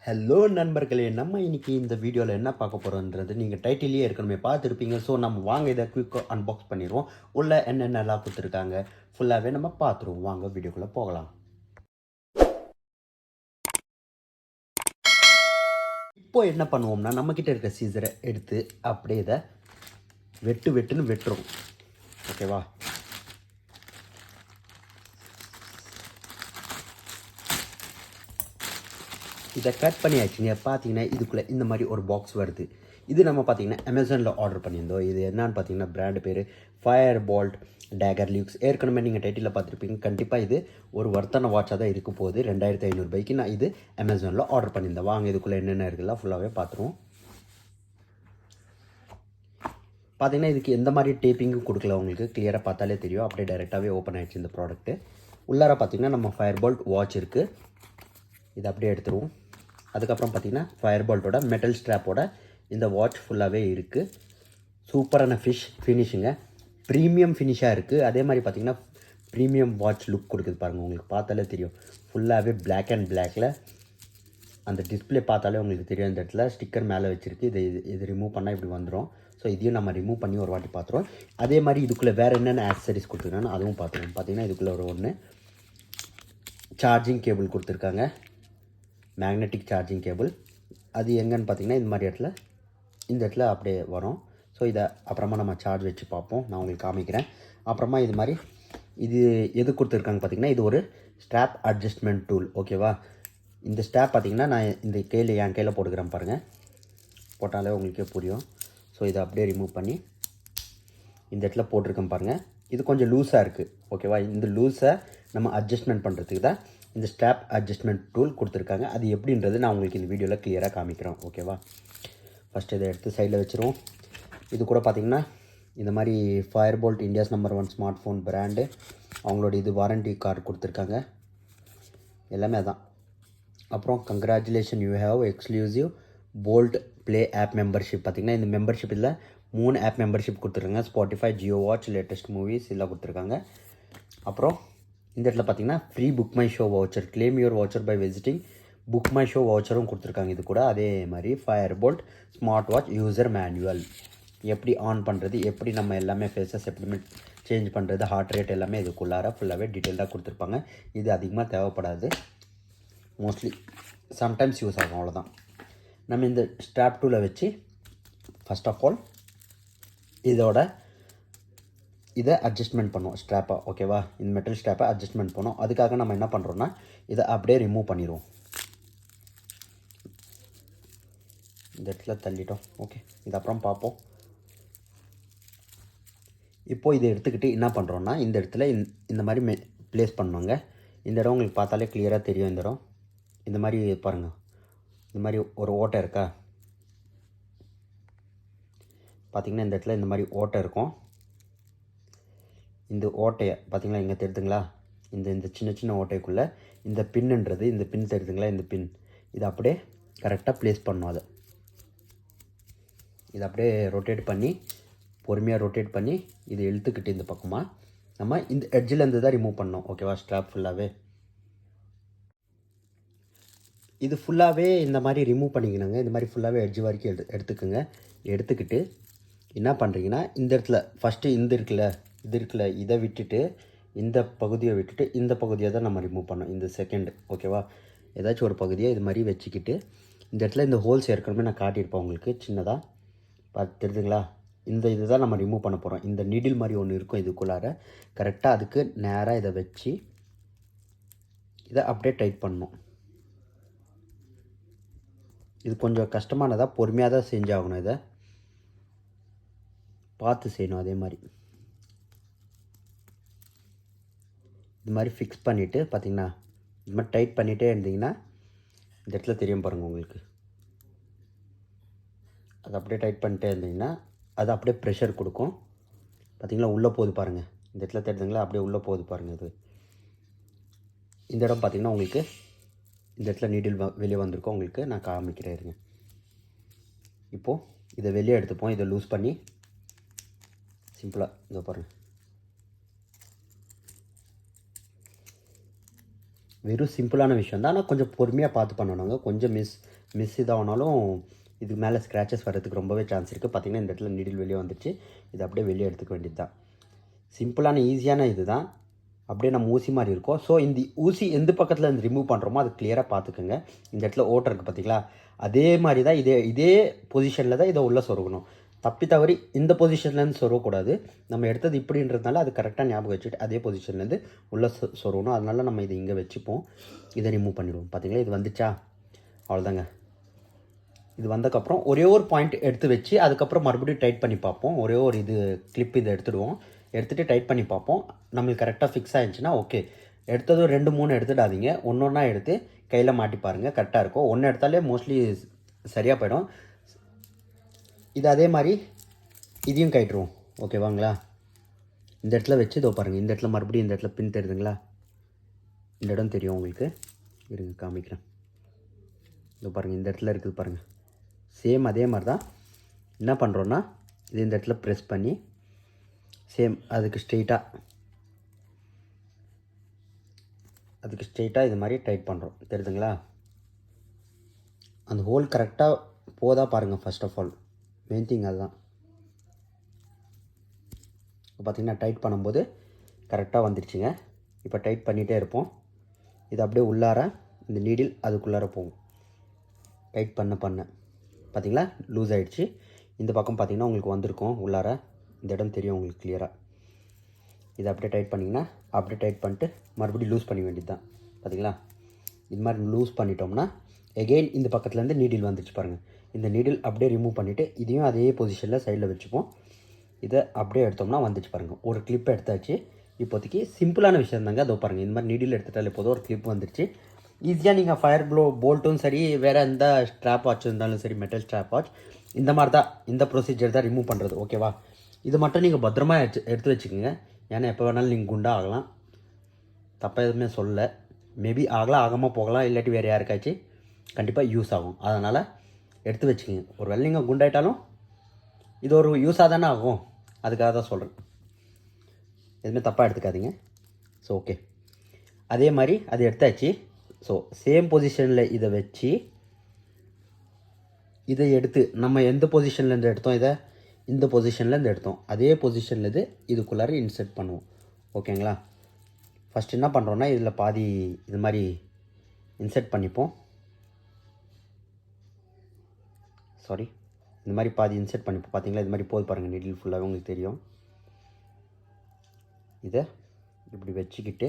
Hello நண்பர்களே, நம்ம இன்னைக்கு இந்த வீடியோவில் என்ன பார்க்க போகிறோன்றது நீங்கள் டைட்டிலேயே ஏற்கனவே பார்த்துருப்பீங்க. ஸோ நம்ம வாங்க இதை குயிக்காக அன்பாக்ஸ் பண்ணிடுவோம். உள்ளே என்னென்னலாம் கொடுத்துருக்காங்க ஃபுல்லாகவே நம்ம பார்த்துருவோம். வாங்க வீடியோக்குள்ளே போகலாம். இப்போ என்ன பண்ணுவோம்னா, நம்மக்கிட்ட இருக்க சீசரை எடுத்து அப்படியே இதை வெட்டுன்னு வெட்டுறோம். ஓகேவா? இதை கட் பண்ணியாச்சுங்க. பார்த்தீங்கன்னா இதுக்குள்ளே இந்த மாதிரி ஒரு பாக்ஸ் வருது. இது நம்ம பார்த்தீங்கன்னா அமேசானில் ஆர்டர் பண்ணியிருந்தோம். இது என்னன்னு பார்த்தீங்கன்னா பிராண்டு பேர் ஃபயர் போல்ட் டேகர் லியூக்ஸ். ஏற்கனவே நீங்கள் டைட்டிலில் பார்த்துருப்பீங்க. கண்டிப்பாக இது ஒரு வர்த்தன வாட்சாக தான் இருக்க போகுது. 2500 ரூபாய்க்கு நான் இது அமேசானில் ஆர்டர் பண்ணியிருந்தேன். வாங்க இதுக்குள்ளே என்னென்ன இருக்குல்ல ஃபுல்லாகவே பார்த்துருவோம். பார்த்தீங்கன்னா இதுக்கு எந்த மாதிரி டேப்பிங்கும் கொடுக்கல, உங்களுக்கு கிளியராக பார்த்தாலே தெரியும். அப்படியே டைரெக்டாகவே ஓப்பன் ஆகிடுச்சு இந்த ப்ராடக்ட்டு. உள்ளார பார்த்தீங்கன்னா நம்ம ஃபயர் போல்ட் வாட்ச் இருக்குது. இதை அப்படியே எடுத்துருவோம். அதுக்கப்புறம் பார்த்தீங்கன்னா ஃபயர் போல்ட்டோட மெட்டல் ஸ்ட்ராப்போட இந்த வாட்ச் ஃபுல்லாகவே இருக்குது. சூப்பரான ஃபினிஷுங்க. ப்ரீமியம் ஃபினிஷாக இருக்குது. அதே மாதிரி பார்த்தீங்கன்னா ப்ரீமியம் வாட்ச் லுக் கொடுக்குது பாருங்கள். உங்களுக்கு பார்த்தாலே தெரியும். ஃபுல்லாகவே பிளாக் அண்ட் பிளாக்கில் அந்த டிஸ்பிளே பார்த்தாலே உங்களுக்கு தெரியும். இந்த இடத்துல ஸ்டிக்கர் மேலே வச்சுருக்கு. இது ரிமூவ் பண்ணால் இப்படி வந்துடும். ஸோ இதையும் நம்ம ரிமூவ் பண்ணி ஒரு வாட்டி பார்த்துருவோம். அதே மாதிரி இதுக்குள்ளே வேறு என்னென்ன ஆக்சசரிஸ் கொடுத்துருக்காங்கன்னு அதுவும் பார்த்துருவோம். பார்த்தீங்கன்னா இதுக்குள்ளே ஒன்று சார்ஜிங் கேபிள் கொடுத்துருக்காங்க. Magnetic charging cable. அது எங்கன்னு பார்த்தீங்கன்னா இந்த இடத்துல அப்படியே வரும். ஸோ இதை அப்புறமா நம்ம சார்ஜ் வச்சு பார்ப்போம். நான் உங்களுக்கு காமிக்கிறேன். அப்புறமா இது எது கொடுத்துருக்காங்க பார்த்தீங்கன்னா, இது ஒரு ஸ்ட்ராப் அட்ஜஸ்ட்மெண்ட் டூல். ஓகேவா? இந்த ஸ்ட்ராப் பார்த்தீங்கன்னா நான் இந்த என் கையில் போட்டுக்கிறேன் பாருங்கள். போட்டாலே உங்களுக்கே புரியும். ஸோ இதை அப்படியே ரிமூவ் பண்ணி இந்த இடத்துல போட்டிருக்கேன் பாருங்கள். இது கொஞ்சம் லூஸாக இருக்குது. ஓகேவா? இந்த லூஸை நம்ம அட்ஜஸ்ட்மெண்ட் பண்ணுறதுக்கு தான் இந்த ஸ்ட்ராப் அட்ஜஸ்ட்மெண்ட் டூல் கொடுத்துருக்காங்க. அது எப்படின்றது நான் உங்களுக்கு இந்த வீடியோவில் கிளியராக காமிக்கிறேன். ஓகேவா? ஃபஸ்ட்டு இதை எடுத்து சைடில் வச்சுருவோம். இது கூட பார்த்திங்கன்னா இந்த மாதிரி Fire Boltt India's number 1 smart phone brand. அவங்களோட இது வாரண்டி கார்டு கொடுத்துருக்காங்க. எல்லாமே தான். அப்புறம் congratulation, you have exclusive Boltt play app membership. பார்த்திங்கன்னா இந்த மெம்பர்ஷிப்பில் 3 ஆப் மெம்பர்ஷிப் கொடுத்துருக்காங்க. Spotify, Jio watch, latest movies எல்லாம் கொடுத்துருக்காங்க. அப்புறம் இந்த இடத்துல பார்த்தீங்கன்னா free book my show voucher, claim your voucher by visiting book my show வவுச்சரும் கொடுத்துருக்காங்க. இது கூட அதே மாதிரி Fire Boltt smart watch user manual, எப்படி ஆன் பண்ணுறது, எப்படி நம்ம எல்லாமே ஃபேஸஸ் எப்படி சேஞ்ச் பண்ணுறது, ஹார்ட் ரேட் எல்லாமே இதுக்குள்ளார ஃபுல்லாகவே டீட்டெயில்டாக கொடுத்துருப்பாங்க. இது அதிகமாக தேவைப்படாது, மோஸ்ட்லி சம்டைம்ஸ் யூஸ் ஆகும், அவ்வளோதான். நம்ம இந்த ஸ்ட்ராப் டூவில் வச்சு ஃபஸ்ட் ஆஃப் ஆல் இதை அட்ஜஸ்ட்மெண்ட் பண்ணுவோம் ஸ்ட்ராப்பை. ஓகேவா? இந்த மெட்டல் ஸ்ட்ராப்பை அட்ஜஸ்ட்மெண்ட் பண்ணோம். அதுக்காக நம்ம என்ன பண்ணுறோன்னா இதை அப்படியே ரிமூவ் பண்ணிடுவோம். இந்த இடத்துல தள்ளிட்டோம். ஓகே, இது அப்புறம் பார்ப்போம். இப்போது இதை எடுத்துக்கிட்டு என்ன பண்ணுறோன்னா இந்த இடத்துல இந்த மாதிரி ப்ளேஸ் பண்ணுவாங்க. இந்த இடம் உங்களுக்கு பார்த்தாலே கிளியராக தெரியும். இந்த இடம் இந்த மாதிரி பாருங்கள். இந்த மாதிரி ஒரு ஓட்டை இருக்கா? பார்த்திங்கன்னா இந்த இடத்துல இந்த மாதிரி ஓட்டை இருக்கும். இந்த ஓட்டையை பார்த்திங்களா, இங்கே தெரியுதுங்களா? இந்த சின்ன ஓட்டைக்குள்ளே இந்த பின்னுன்றது, இந்த பின் தெரியுதுங்களா? இந்த பின் இதை அப்படியே கரெக்டாக ப்ளேஸ் பண்ணணும். இதை அப்படியே ரொட்டேட் பண்ணி, பொறுமையாக ரொட்டேட் பண்ணி இதை இழுத்துக்கிட்டு இந்த பக்கமாக நம்ம இந்த எட்ஜிலேருந்து தான் ரிமூவ் பண்ணோம். ஓகேவா? ஸ்ட்ராப் ஃபுல்லாகவே இது ஃபுல்லாகவே இந்த மாதிரி ரிமூவ் பண்ணிக்கணுங்க. இந்த மாதிரி ஃபுல்லாகவே எட்ஜ் வரைக்கும் எடுத்துக்கோங்க. எடுத்துக்கிட்டு என்ன பண்ணுறீங்கன்னா இந்த இடத்துல ஃபஸ்ட்டு இது இருக்குல்ல, இதை விட்டுட்டு இந்த பகுதியை விட்டுட்டு இந்த பகுதியை தான் நம்ம ரிமூவ் பண்ணோம். இந்த செகண்ட். ஓகேவா? ஏதாச்சும் ஒரு பகுதியை இது மாதிரி வச்சுக்கிட்டு இந்த இடத்துல இந்த ஹோல்ஸ் ஏற்கனவே நான் காட்டியிருப்பேன் உங்களுக்கு சின்னதாக. தெரியுதுங்களா? இது தான் நம்ம ரிமூவ் பண்ண போகிறோம். இந்த நீடில் மாதிரி ஒன்று இருக்கும் இதுக்குள்ளார. கரெக்டாக அதுக்கு நேராக இதை வச்சு இதை அப்படியே டைட் பண்ணணும். இது கொஞ்சம் கஷ்டமானதாக, பொறுமையாக தான் செஞ்சாகணும். இதை பார்த்து செய்யணும். அதே மாதிரி இது மாதிரி ஃபிக்ஸ் பண்ணிவிட்டு பார்த்திங்கன்னா இது மாதிரி டைட் பண்ணிகிட்டே இருந்தீங்கன்னா இந்த இடத்துல தெரியும் பாருங்கள் உங்களுக்கு. அது அப்படியே டைட் பண்ணிட்டே இருந்தீங்கன்னா அது அப்படியே ப்ரெஷர் கொடுக்கும். பார்த்திங்களா? உள்ளே போகுது பாருங்கள். இந்த இடத்துல தெரியுதுங்களா? அப்படியே உள்ளே போகுது பாருங்கள். இது இந்த இடம் பார்த்திங்கன்னா உங்களுக்கு இந்த இடத்துல நீடில் வெளியே வந்திருக்கோம். உங்களுக்கு நான் காமிக்கிறேன் இருங்க. இப்போது இதை வெளியே எடுத்துப்போம். இதை லூஸ் பண்ணி சிம்பிளாக இதை பாருங்கள். வெறும் சிம்பிளான விஷயம் தான். ஆனால் கொஞ்சம் பொறுமையாக பார்த்து பண்ணணுங்க. கொஞ்சம் மிஸ் இதாகனாலும் இதுக்கு மேலே ஸ்க்ராச்சஸ் வர்றதுக்கு ரொம்பவே சான்ஸ் இருக்குது. பார்த்திங்கன்னா இந்த இடத்துல நீடில் வெளியே வந்துடுச்சு. இது அப்படியே வெளியே எடுத்துக்க வேண்டியது தான். சிம்பிளான ஈஸியான இது தான். அப்படியே நம்ம ஊசி மாதிரி இருக்கும். ஸோ இந்த ஊசி எந்த பக்கத்தில் இருந்து ரிமூவ் பண்ணுறோமோ அது கிளியராக பார்த்துக்குங்க. இந்த இடத்துல ஓட்டை இருக்குது பார்த்தீங்களா, அதே மாதிரி தான் இதே பொசிஷனில் தான் இதை உள்ளே சொருகணும். தப்பி தவறி இந்த பொசிஷன்லேருந்து சொருகக்கூடாது. நம்ம எடுத்தது இப்படின்றதுனால அது கரெக்டாக ஞாபகம் வச்சுட்டு அதே பொசிஷன்லேருந்து உள்ளே சொருகணும். அதனால நம்ம இதை இங்கே வச்சுப்போம். இதை ரிமூவ் பண்ணிடுவோம். பார்த்தீங்களா, இது வந்துச்சா, அவ்வளோதாங்க. இது வந்ததுக்கப்புறம் ஒரே ஒரு பாயிண்ட் எடுத்து வச்சு அதுக்கப்புறம் மறுபடியும் டைட் பண்ணி பார்ப்போம். ஒரே ஒரு இது கிளிப் இதை எடுத்துடுவோம். எடுத்துகிட்டு டைட் பண்ணி பார்ப்போம். நம்மளுக்கு கரெக்டாக ஃபிக்ஸ் ஆகிடுச்சுன்னா ஓகே. எடுத்ததும் 2-3 எடுத்துடாதீங்க. ஒன்றா எடுத்து கையில் மாட்டி பாருங்கள், கரெக்டாக இருக்கும். ஒன்று எடுத்தாலே மோஸ்ட்லி சரியாக போயிடும். இது அதே மாதிரி இதையும் கட்டிடுவோம். ஓகேவாங்களா? இந்த இடத்துல வச்சு இதோ பாருங்கள். இந்த இடத்துல மறுபடியும் இந்த இடத்துல பின் தெரியுதுங்களா, இந்த இடம் தெரியும் உங்களுக்கு. இருங்க காமிக்கிறேன். இதோ பாருங்கள், இந்த இடத்துல இருக்குது பாருங்கள். சேம் அதே மாதிரி தான். என்ன பண்ணுறோன்னா இது இந்த இடத்துல ப்ரெஸ் பண்ணி சேம் அதுக்கு ஸ்ட்ரெயிட்டாக இது மாதிரி டைட் பண்ணுறோம். தெரியுதுங்களா? அந்த ஹோல் கரெக்டாக போதா பாருங்கள். First of all main thing அதுதான். பார்த்திங்கன்னா டைட் பண்ணும்போது கரெக்டாக வந்துடுச்சுங்க. இப்போ டைட் பண்ணிகிட்டே இருப்போம். இது அப்படியே உள்ளார இந்த நீடில் அதுக்குள்ளார போகும். டைட் பண்ண பார்த்திங்களா லூஸ் ஆகிடுச்சு. இந்த பக்கம் பார்த்திங்கன்னா உங்களுக்கு வந்திருக்கும் உள்ளார. இந்த இடம் தெரியும் உங்களுக்கு கிளியராக. இதை அப்படியே டைட் பண்ணிங்கன்னா அப்படியே டைட் பண்ணிட்டு மறுபடியும் லூஸ் பண்ண வேண்டியது தான். பார்த்திங்களா, இது மாதிரி லூஸ் பண்ணிட்டோம்னா எகெயின் இந்த பக்கத்துலேருந்து நீடில் வந்துச்சு பாருங்கள். இந்த நீடில் அப்படியே ரிமூவ் பண்ணிவிட்டு இதையும் அதே பொசிஷனில் சைடில் வச்சுப்போம். இதை அப்படியே எடுத்தோம்னா வந்துச்சு பாருங்கள். ஒரு கிளிப் எடுத்தாச்சு. இப்போதைக்கு சிம்பிளான விஷயம் தாங்க. அதோ பாருங்கள், இந்த மாதிரி நீடில் எடுத்துட்டாலே போதும், ஒரு கிளிப் வந்துடுச்சு. ஈஸியாக நீங்கள் ஃபயர் போல்ட்டும் சரி, வேறு எந்த ஸ்ட்ராப் வாட்ச் இருந்தாலும் சரி, மெட்டல் ஸ்ட்ராப் வாட்ச் இந்த மாதிரி தான், இந்த ப்ரொசீஜர் தான் ரிமூவ் பண்ணுறது. ஓகேவா? இது மட்டும் நீங்கள் பத்திரமா எடுத்து வச்சுக்கோங்க. ஏன்னா எப்போ வேணாலும் நீங்கள் குண்டாக ஆகலாம். தப்பாக எதுவுமே சொல்லலை. மேபி ஆகலாம், ஆகாமல் போகலாம். இல்லாட்டி வேறு யாருக்காச்சும் கண்டிப்பாக யூஸ் ஆகும். அதனால் எடுத்து வச்சுக்கோங்க. ஒரு வேளை நீங்கள் குண்டாயிட்டாலும் இது ஒரு யூஸாக தானே ஆகும். அதுக்காக தான் சொல்கிறேன். எதுவுமே தப்பாக எடுத்துக்காதீங்க. ஸோ ஓகே, அதே மாதிரி அது எடுத்தாச்சு. ஸோ சேம் பொசிஷனில் இதை வச்சு இதை எடுத்து நம்ம எந்த பொசிஷன்லேருந்து எடுத்தோம், இதை இந்த பொசிஷன்லேருந்து எடுத்தோம், அதே பொசிஷனில் இதுக்குள்ளார இன்சர்ட் பண்ணுவோம். ஓகேங்களா? ஃபஸ்ட் என்ன பண்ணுறோன்னா இதில் பாதி இது மாதிரி இன்சர்ட் பண்ணிப்போம். சாரி, இந்த மாதிரி பாதி இன்சர்ட் பண்ணிப்போம். பார்த்தீங்களா, இது மாதிரி போது பாருங்கள். நீடில் ஃபுல்லாகவே உங்களுக்கு தெரியும். இதை இப்படி வச்சுக்கிட்டு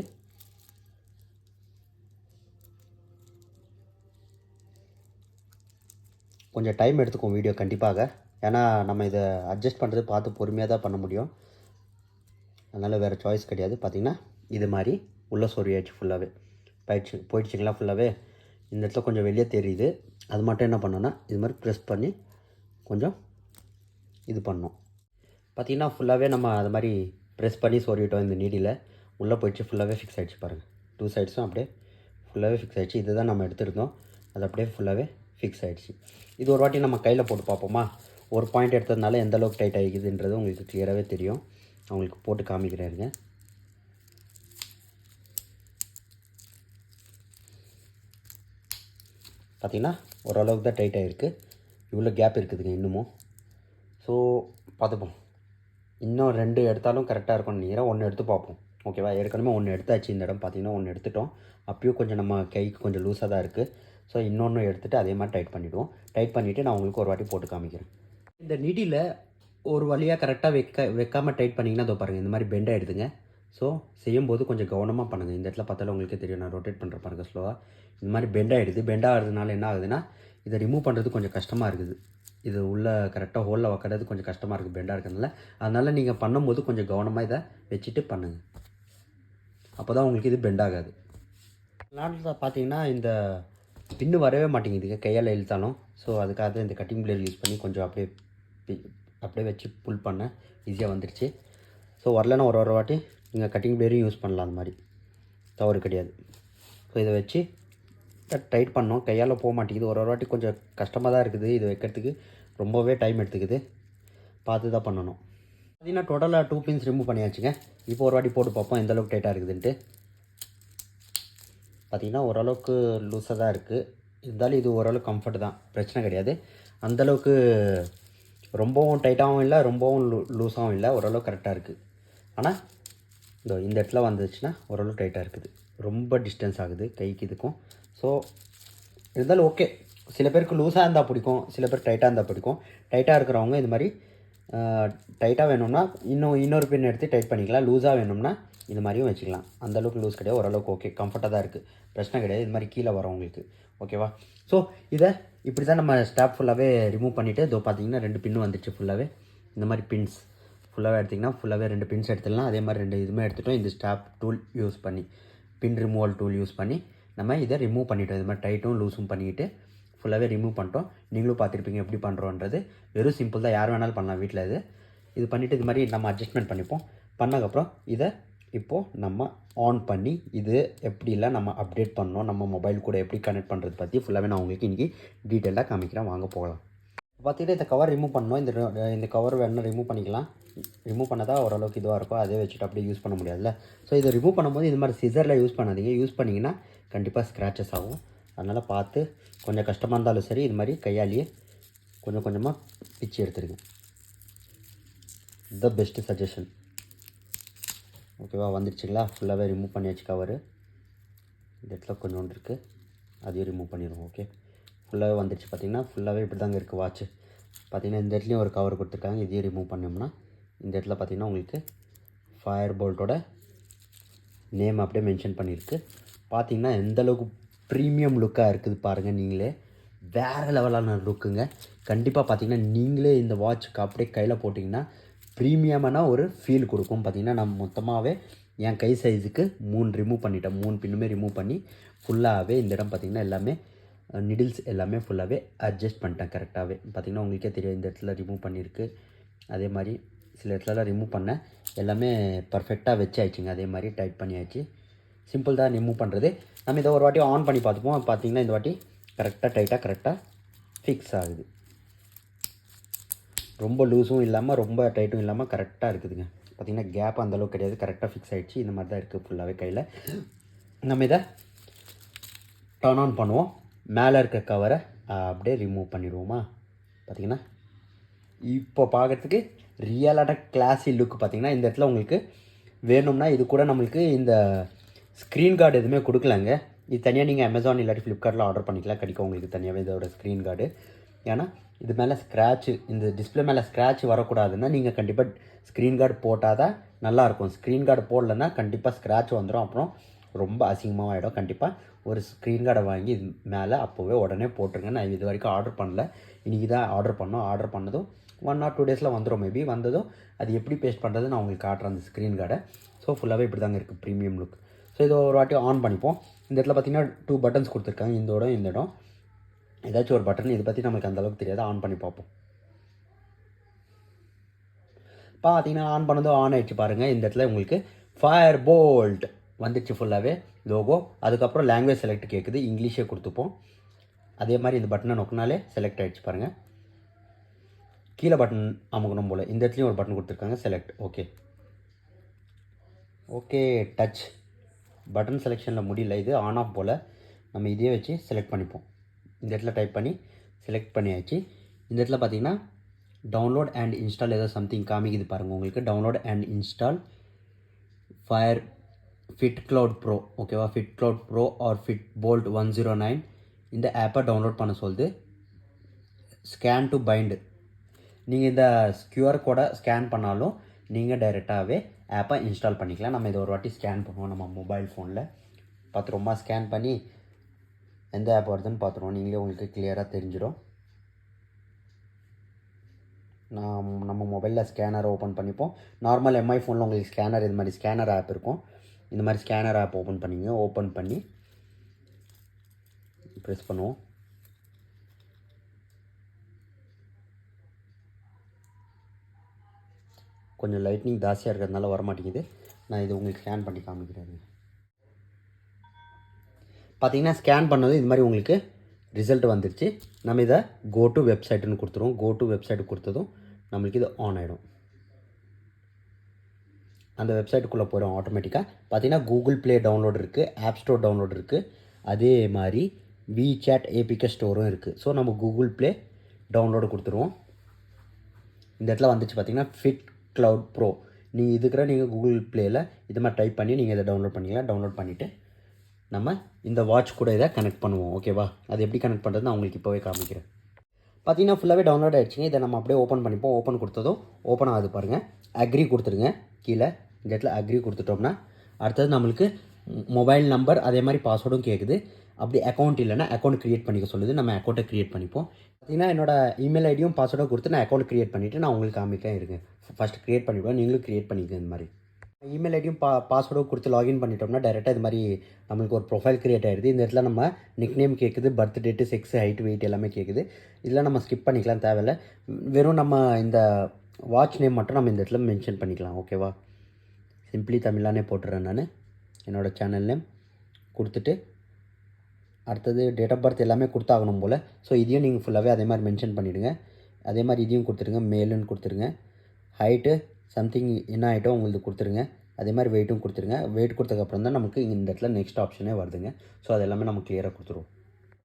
கொஞ்சம் டைம் எடுத்துக்கும் வீடியோ கண்டிப்பாக. ஏன்னா நம்ம இதை அட்ஜஸ்ட் பண்ணுறது பார்த்து பொறுமையாக தான் பண்ண முடியும். அதனால் வேறு சாய்ஸ் கிடையாது. பார்த்திங்கன்னா இது மாதிரி உள்ளே சொருவியாச்சு ஃபுல்லாகவே. போயிடுச்சுங்களா ஃபுல்லாகவே. இந்த இடத்துல கொஞ்சம் வெளியே தெரியுது. அது மட்டும் என்ன பண்ணோன்னா இது மாதிரி ப்ரெஸ் பண்ணி கொஞ்சம் இது பண்ணோம். பார்த்திங்கன்னா ஃபுல்லாகவே நம்ம அது மாதிரி ப்ரெஸ் பண்ணி சொருவிட்டோம். இந்த நீடியில் உள்ளே போயிடுச்சு. ஃபுல்லாகவே ஃபிக்ஸ் ஆகிடுச்சு பாருங்கள். 2 சைட்ஸும் அப்படியே ஃபுல்லாகவே ஃபிக்ஸ் ஆகிடுச்சு. இது தான் நம்ம எடுத்துருந்தோம். அது அப்படியே ஃபுல்லாகவே ஃபிக்ஸ் ஆகிடுச்சு. இது ஒரு வாட்டி நம்ம கையில் போட்டு பார்ப்போமா? ஒரு பாயிண்ட் எடுத்ததுனால எந்த அளவுக்கு டைட் ஆகிக்குதுன்றது உங்களுக்கு கிளியராகவே தெரியும். அவங்களுக்கு போட்டு காமிக்கிறேங்க. பார்த்திங்கன்னா ஓரளவுக்கு தான் டைட் ஆகிருக்கு. இவ்வளோ கேப் இருக்குதுங்க இன்னமும். ஸோ பார்த்துப்போம். இன்னும் 2 எடுத்தாலும் கரெக்டாக இருக்கும்னு நினைக்கிறேன். 1 எடுத்து பார்ப்போம். ஓகேவா? ஏற்கனவே 1 எடுத்தாச்சு. இந்த இடம் பார்த்திங்கன்னா 1 எடுத்துட்டோம். அப்பயும் கொஞ்சம் நம்ம கைக்கு கொஞ்சம் லூஸாக தான் இருக்குது. ஸோ இன்னொன்று எடுத்துகிட்டு அதே மாதிரி டைட் பண்ணிவிடுவோம். டைட் பண்ணிவிட்டு நான் உங்களுக்கு ஒரு வாட்டி போட்டு காமிக்கிறேன். இந்த நீடியில் ஒரு வழியாக கரெக்டாக வைக்காமல் டைட் பண்ணிங்கன்னா அதோ பாருங்கள், இந்த மாதிரி பெண்ட் ஆகிடுதுங்க. ஸோ செய்யும்போது கொஞ்சம் கவனமாக பண்ணுங்கள். இந்த இடத்துல பார்த்தாலும் உங்களுக்கே தெரியும். நான் ரொட்டேட் பண்ணுற பாருங்கள் ஸ்லோவாக. இந்த மாதிரி பெண்ட் ஆகிடுது. பெண்ட் ஆகிறதுனால என்ன ஆகுதுன்னா இதை ரிமூவ் பண்ணுறது கொஞ்சம் கஷ்டமாக இருக்குது. இது உள்ளே கரெக்டாக ஹோலில் வைக்கிறது கொஞ்சம் கஷ்டமாக இருக்குது பெண்டாக இருக்கிறதுனால. அதனால் நீங்கள் பண்ணும்போது கொஞ்சம் கவனமாக இதை வச்சுட்டு பண்ணுங்கள். அப்போ தான் உங்களுக்கு இது பெண்ட் ஆகாது. நாட்டில் பார்த்தீங்கன்னா இந்த பின்னு வரவே மாட்டேங்குதுங்க கையால் இழுத்தாலும். ஸோ அதுக்காக இந்த கட்டிங் பிளேட் யூஸ் பண்ணி கொஞ்சம் அப்படியே வச்சு புல் பண்ண ஈஸியாக வந்துடுச்சு. ஸோ வரலன்னா ஒரு வாட்டி நீங்கள் கட்டிங் பிளேடும் யூஸ் பண்ணலாம். அந்த மாதிரி தவறு கிடையாது. ஸோ இதை வச்சு டைட் பண்ணோம். கையால் போக மாட்டேங்குது. ஒரு வாட்டி கொஞ்சம் கஷ்டமாக தான் இருக்குது. இது வைக்கிறதுக்கு ரொம்பவே டைம் எடுத்துக்குது. பார்த்து தான் பண்ணணும். பார்த்தீங்கன்னா டோட்டலாக 2 பின்ஸ் ரிமூவ் பண்ணியாச்சுங்க. இப்போ ஒரு வாட்டி போட்டு பார்ப்போம் எந்தளவுக்கு டைட்டாக இருக்குதுன்ட்டு. பார்த்திங்கன்னா ஓரளவுக்கு லூஸாக தான் இருக்குது. இருந்தாலும் இது ஓரளவுக்கு கம்ஃபர்ட் தான், பிரச்சனை கிடையாது. அந்தளவுக்கு ரொம்பவும் டைட்டாகவும் இல்லை, ரொம்பவும் லூஸாகவும் இல்லை, ஓரளவுக்கு கரெக்டாக இருக்குது. ஆனால் இந்த இடத்துல வந்துச்சுன்னா ஓரளவு டைட்டாக இருக்குது, ரொம்ப டிஸ்டன்ஸ் ஆகுது கைக்கு இதுக்கும். ஸோ இருந்தாலும் ஓகே. சில பேருக்கு லூஸாக இருந்தால் பிடிக்கும், சில பேர் டைட்டாக இருந்தால் பிடிக்கும். டைட்டாக இருக்கிறவங்க இது மாதிரி டைட்டாக வேணும்னா இன்னொரு பின் எடுத்து டைட் பண்ணிக்கலாம். லூஸாக வேணும்னா இது மாதிரியும் வச்சுக்கலாம். அந்தளவுக்கு லூஸ் கிடையாது, ஓரளவுக்கு ஓகே, கம்ஃபர்ட்டாக தான் இருக்குது, பிரச்சனை கிடையாது. இது மாதிரி கீழே வரும் உங்களுக்கு, ஓகேவா? ஸோ இதை இப்படி தான் நம்ம ஸ்டாப் ஃபுல்லாகவே ரிமூவ் பண்ணிவிட்டு, இதோ பார்த்தீங்கன்னா 2 பின்னு வந்துடுச்சு ஃபுல்லாகவே. இந்த மாதிரி பின்ஸ் ஃபுல்லாகவே எடுத்திங்கன்னா ஃபுல்லாகவே 2 பின்ஸ் எடுத்துடலாம். அதே மாதிரி 2 இதுவுமே எடுத்துகிட்டோம். இந்த ஸ்டாப் டூல் யூஸ் பண்ணி, பின் ரிமூவல் டூல் யூஸ் பண்ணி நம்ம இதை ரிமூவ் பண்ணிவிட்டோம். இது மாதிரி டைட்டும் லூஸும் பண்ணிக்கிட்டு ஃபுல்லாகவே ரிமூவ் பண்ணிட்டோம். நீங்களும் பார்த்துருப்பீங்க எப்படி பண்ணுறோன்றது. வெறும் சிம்பிள் தான், யார் வேணாலும் பண்ணலாம் வீட்டில். இது பண்ணிவிட்டு இது மாதிரி நம்ம அட்ஜஸ்ட்மெண்ட் பண்ணிப்போம். பண்ணதுக்கப்புறம் இதை இப்போது நம்ம ஆன் பண்ணி இது எப்படிலாம் நம்ம அப்டேட் பண்ணோம், நம்ம மொபைல் கூட எப்படி கனெக்ட் பண்ணுறது பற்றி ஃபுல்லாகவே நான் உங்களுக்கு இன்றைக்கி டீட்டெயிலாக காமிக்கிறேன். வாங்க போகலாம். பார்த்துக்கிட்டு இந்த கவர் ரிமூவ் பண்ணோம். இந்த கவர் வேணால் ரிமூவ் பண்ணிக்கலாம். ரிமூவ் பண்ணால் ஓரளவுக்கு இதுவாக இருக்கும், அதே வச்சுட்டு அப்படியே யூஸ் பண்ண முடியாதுல்ல. ஸோ இதை ரிமூவ் பண்ணும்போது இது மாதிரி சிசரில் யூஸ் பண்ணாதீங்க. யூஸ் பண்ணிங்கன்னா கண்டிப்பாக ஸ்க்ராச்சஸ் ஆகும். அதனால் பார்த்து, கொஞ்சம் கஷ்டமாக இருந்தாலும் சரி, இது மாதிரி கையாலேயே கொஞ்சம் கொஞ்சமாக பிச்சு எடுத்துருங்க. த பெஸ்ட்டு சஜஷன், ஓகேவா? வந்துடுச்சுங்களா? ஃபுல்லாகவே ரிமூவ் பண்ணியாச்சு கவரு. இந்த இடத்துல கொஞ்சோண்டு இருக்குது, அதையும் ரிமூவ் பண்ணிடுவோம். ஓகே, ஃபுல்லாகவே வந்துடுச்சு. பார்த்திங்கன்னா ஃபுல்லாகவே இப்படி தாங்க இருக்குது வாட்ச்சு. பார்த்திங்கன்னா இந்த இடத்துலையும் ஒரு கவர் கொடுத்துருக்காங்க. இதையும் ரிமூவ் பண்ணோம்னா இந்த இடத்துல பார்த்திங்கன்னா உங்களுக்கு ஃபயர் போல்ட்டோட நேம் அப்படியே மென்ஷன் பண்ணியிருக்கு. பார்த்திங்கன்னா எந்தளவுக்கு ப்ரீமியம் லுக்காக இருக்குது பாருங்கள். நீங்களே வேறு லெவலான லுக்குங்க. கண்டிப்பாக பார்த்திங்கன்னா நீங்களே இந்த வாட்சுக்கு அப்படியே கையில் போட்டிங்கன்னா ப்ரீமியமான ஒரு ஃபீல் கொடுக்கும். பார்த்திங்கன்னா நான் மொத்தமாகவே என் கை சைஸுக்கு 3 ரிமூவ் பண்ணிட்டேன். 3 பின்னுமே ரிமூவ் பண்ணி ஃபுல்லாகவே இந்த இடம் பார்த்திங்கன்னா எல்லாமே நிடில்ஸ் எல்லாமே ஃபுல்லாகவே அட்ஜஸ்ட் பண்ணிட்டேன் கரெக்டாகவே. பார்த்திங்கன்னா உங்களுக்கே தெரியும், இந்த இடத்துல ரிமூவ் பண்ணியிருக்கு. அதே மாதிரி சில இடத்துலலாம் ரிமூவ் பண்ணேன், எல்லாமே பர்ஃபெக்டாக வச்சாயிடுச்சுங்க. அதே மாதிரி டைட் பண்ணியாச்சு. சிம்பிள் தான் ரிமூவ் பண்ணுறது. நம்ம இதை ஒரு வாட்டி ஆன் பண்ணி பார்த்துப்போம். பார்த்திங்கன்னா இந்த வாட்டி கரெக்டாக ஃபிக்ஸ் ஆகுது. ரொம்ப லூஸும் இல்லாமல் ரொம்ப டைட்டும் இல்லாமல் கரெக்டாக இருக்குதுங்க. பார்த்திங்கன்னா கேப் அந்தளவுக்கு கிடையாது, கரெக்டாக ஃபிக்ஸ் ஆகிடுச்சு. இந்த மாதிரி தான் இருக்குது ஃபுல்லாகவே கையில். நம்ம இதை டர்ன் ஆன் பண்ணுவோம். மேலே இருக்க கவரை அப்படியே ரிமூவ் பண்ணிடுவோமா? பார்த்திங்கன்னா இப்போ பார்க்குறதுக்கு ரியலான கிளாஸி லுக். பார்த்திங்கன்னா இந்த இடத்துல உங்களுக்கு வேணும்னா இது கூட நம்மளுக்கு இந்த ஸ்க்ரீன் கார்டு எதுவுமே கொடுக்கலாங்க. இது தனியாக நீங்கள் அமேசான் இல்லாட்டி ஃப்ளிப்கார்ட்டில் ஆர்டர் பண்ணிக்கலாம், கிடைக்கும் உங்களுக்கு தனியாகவே இதோட ஸ்க்ரீன் கார்டு. ஏன்னா இது மேலே ஸ்க்ராட்சு, இந்த டிஸ்பிளே மேலே ஸ்க்ராட்ச் வரக்கூடாதுன்னா நீங்கள் கண்டிப்பாக ஸ்க்ரீன் கார்டு போட்டால் தான் நல்லாயிருக்கும். ஸ்க்ரீன் கார்டு போடலன்னா கண்டிப்பாக ஸ்க்ராட்ச் வந்துடும், அப்புறம் ரொம்ப அசிங்கமாக ஆகிடும். கண்டிப்பாக ஒரு ஸ்க்ரீன் கார்டை வாங்கி இது மேலே அப்போவே உடனே போட்டுருங்க. நான் இது வரைக்கும் ஆர்டர் பண்ணல, இன்றைக்கி தான் ஆர்டர் பண்ணோம். ஆர்டர் பண்ணதும் 1 or 2 டேஸில் வந்துடும் மேபி. வந்ததும் அது எப்படி பேஸ்ட் பண்ணுறது நான் உங்களுக்கு காட்டுறேன் அந்த ஸ்க்ரீன் கார்டை. ஸோ ஃபுல்லாகவே இப்படி தாங்க இருக்குது, ப்ரீமியம் லுக். ஸோ இதை ஒரு வாட்டி ஆன் பண்ணிப்போம். இந்த இடத்துல பார்த்திங்கன்னா 2 பட்டன்ஸ் கொடுத்துருக்காங்க, இந்த இடம் ஏதாச்சும் ஒரு பட்டன். இதை பற்றி நமக்கு அந்தளவுக்கு தெரியாது. ஆன் பண்ணி பார்ப்போம். பார்த்திங்கன்னா ஆன் பண்ணதும் ஆன் ஆகிடுச்சு பாருங்கள். இந்த இடத்துல உங்களுக்கு ஃபயர் போல்ட் வந்துடுச்சு ஃபுல்லாகவே லோகோ. அதுக்கப்புறம் லாங்குவேஜ் செலக்ட் கேட்குது, இங்கிலீஷே கொடுத்துப்போம். அதே மாதிரி இந்த பட்டனை நோக்கினாலே செலக்ட் ஆகிடுச்சு பாருங்கள். கீழே பட்டன் அமுக்கணும் போல். இந்த இடத்துலையும் ஒரு பட்டன் கொடுத்துருக்காங்க, செலக்ட். ஓகே டச் பட்டன் செலெக்ஷனில் முடியல, இது ஆன் ஆஃப் போல். நம்ம இதையே வச்சு செலக்ட் பண்ணிப்போம். இந்த இடத்துல டைப் பண்ணி செலக்ட் பண்ணியாச்சு. இந்த இடத்துல பார்த்திங்கன்னா டவுன்லோட் அண்ட் இன்ஸ்டால் ஏதோ சம்திங் காமிக்குது பாருங்கள் உங்களுக்கு. Download and install fire fit cloud pro, ஓகேவா? Fit cloud pro or fit Boltt 109 இந்த ஆப்பை டவுன்லோட் பண்ண சொல்லுது. ஸ்கேன் டு பைண்டு, நீங்கள் இந்த QR கோடை ஸ்கேன் பண்ணாலும் நீங்கள் டைரெக்டாகவே ஆப்பை இன்ஸ்டால் பண்ணிக்கலாம். நம்ம இதை ஒரு வாட்டி ஸ்கேன் பண்ணுவோம் நம்ம மொபைல் ஃபோனில். பார்த்துருவோமா? ஸ்கேன் பண்ணி எந்த ஆப் வருதுன்னு பார்த்துருவோம். நீங்களே உங்களுக்கு கிளியராக தெரிஞ்சிடும். நம்ம மொபைலில் ஸ்கேனர் ஓப்பன் பண்ணிப்போம். நார்மல் MI ஃபோனில் உங்களுக்கு ஸ்கேனர், இது மாதிரி ஸ்கேனர் ஆப் இருக்கும். இந்த மாதிரி ஸ்கேனர் ஆப் ஓப்பன் பண்ணிங்க. ஓப்பன் பண்ணி ப்ரெஸ் பண்ணுவோம். கொஞ்சம் லைட்னிங் ஜாஸ்தியாக இருக்கிறதுனால வரமாட்டேங்குது. நான் இது உங்களுக்கு ஸ்கேன் பண்ணி காமிக்கிறேன். பார்த்திங்கன்னா ஸ்கேன் பண்ணது இது மாதிரி உங்களுக்கு ரிசல்ட் வந்துடுச்சு. நம்ம இதை கோ டு வெப்சைட்டுன்னு கொடுத்துருவோம். கோ டு வெப்சைட்டு கொடுத்ததும் நம்மளுக்கு இது ஆன் ஆகிடும். அந்த வெப்சைட்டுக்குள்ளே போகிறோம் ஆட்டோமேட்டிக்காக. பார்த்திங்கன்னா கூகுள் ப்ளே டவுன்லோட் இருக்குது, ஆப் ஸ்டோர் டவுன்லோட் இருக்குது, அதே மாதிரி WeChat APK ஸ்டோரும் இருக்குது. ஸோ நம்ம கூகுள் ப்ளே டவுன்லோடு கொடுத்துருவோம். இந்த இடத்துல வந்துச்சு பார்த்தீங்கன்னா ஃபிட் க்ளவுட் ப்ரோ. நீங்கள் கூகுள் ப்ளேயில் இது மாதிரி டைப் பண்ணி நீங்கள் இதை டவுன்லோட் பண்ணிக்கலாம். டவுன்லோட் பண்ணிவிட்டு நம்ம இந்த வாட்ச் கூட இதை கனெக்ட் பண்ணுவோம். ஓகேவா? அது எப்படி கனெக்ட் பண்ணுறது நான் உங்களுக்கு இப்போவே காமிக்கிறேன். பார்த்தீங்கன்னா ஃபுல்லாகவே டவுன்லோட் ஆகிடுச்சிங்க. இதை நம்ம அப்படியே ஓப்பன் பண்ணிப்போம். ஓப்பன் கொடுத்ததும் ஓப்பன் ஆகுது பாருங்கள். அக்ரி கொடுத்துருங்க. கீழே இந்த இடத்துல அக்ரி கொடுத்துட்டோம்னா அடுத்தது நம்மளுக்கு மொபைல் நம்பர் அதே மாதிரி பாஸ்வேர்டும் கேட்குது. அப்படி அக்கௌண்ட் இல்லைன்னா அக்கௌண்ட் க்ரியேட் பண்ணிக்க சொல்லுது. நம்ம அக்கௌண்ட்டை க்ரியேட் பண்ணிப்போம். பார்த்தீங்கன்னா என்னோடய இமெயில் ஐடியும் பாஸ்வேர்டும் கொடுத்து நான் அக்கௌண்ட் க்ரியேட் பண்ணிவிட்டு நான் உங்களுக்கு காமிக்கிறேன். இருங்க, ஃபஸ்ட்டு க்ரியேட் பண்ணிவிடுவோம். நீங்களும் க்ரியேட் பண்ணிக்க. இந்த மாதிரி இமெயில் ஐடியும் பாஸ்வேர்டும் கொடுத்து லாகின் பண்ணிட்டோம்னா டேரெக்டாக இது மாதிரி நம்மளுக்கு ஒரு ப்ரொஃபைல் க்ரியேட் ஆகிடுது. இந்த இடத்துல நம்ம நிக் நேம் கேட்குது, birth date, sex, height, weight எல்லாமே கேட்குது. இதெல்லாம் நம்ம ஸ்கிப் பண்ணிக்கலாம், தேவையில்லை. வெறும் நம்ம இந்த வாட்ச் நேம் மட்டும் நம்ம இந்த இடத்துல மென்ஷன் பண்ணிக்கலாம். ஓகேவா? சிம்பிளி தமிழானே போட்டுறேன் நான் என்னோடய சேனல் நேம் கொடுத்துட்டு அடுத்தது டேட் ஆஃப் பர்த் எல்லாமே கொடுத்தாகணும் போல். ஸோ இதையும் நீங்கள் ஃபுல்லாகவே அதே மாதிரி மென்ஷன் பண்ணிவிடுங்க. அதே மாதிரி இதையும் கொடுத்துருங்க. மேலுன்னு கொடுத்துருங்க. ஹைட்டு சம்திங் என்ன ஆகிட்டோ உங்களுக்கு கொடுத்துருங்க. அதே மாதிரி வெயிட்டும் கொடுத்துருங்க. வெயிட் கொடுத்ததுக்கப்புறம் தான் நமக்கு இந்த இடத்துல நெக்ஸ்ட் ஆப்ஷனே வருதுங்க. ஸோ அது எல்லாமே நம்ம கிளியராக கொடுத்துருவோம்.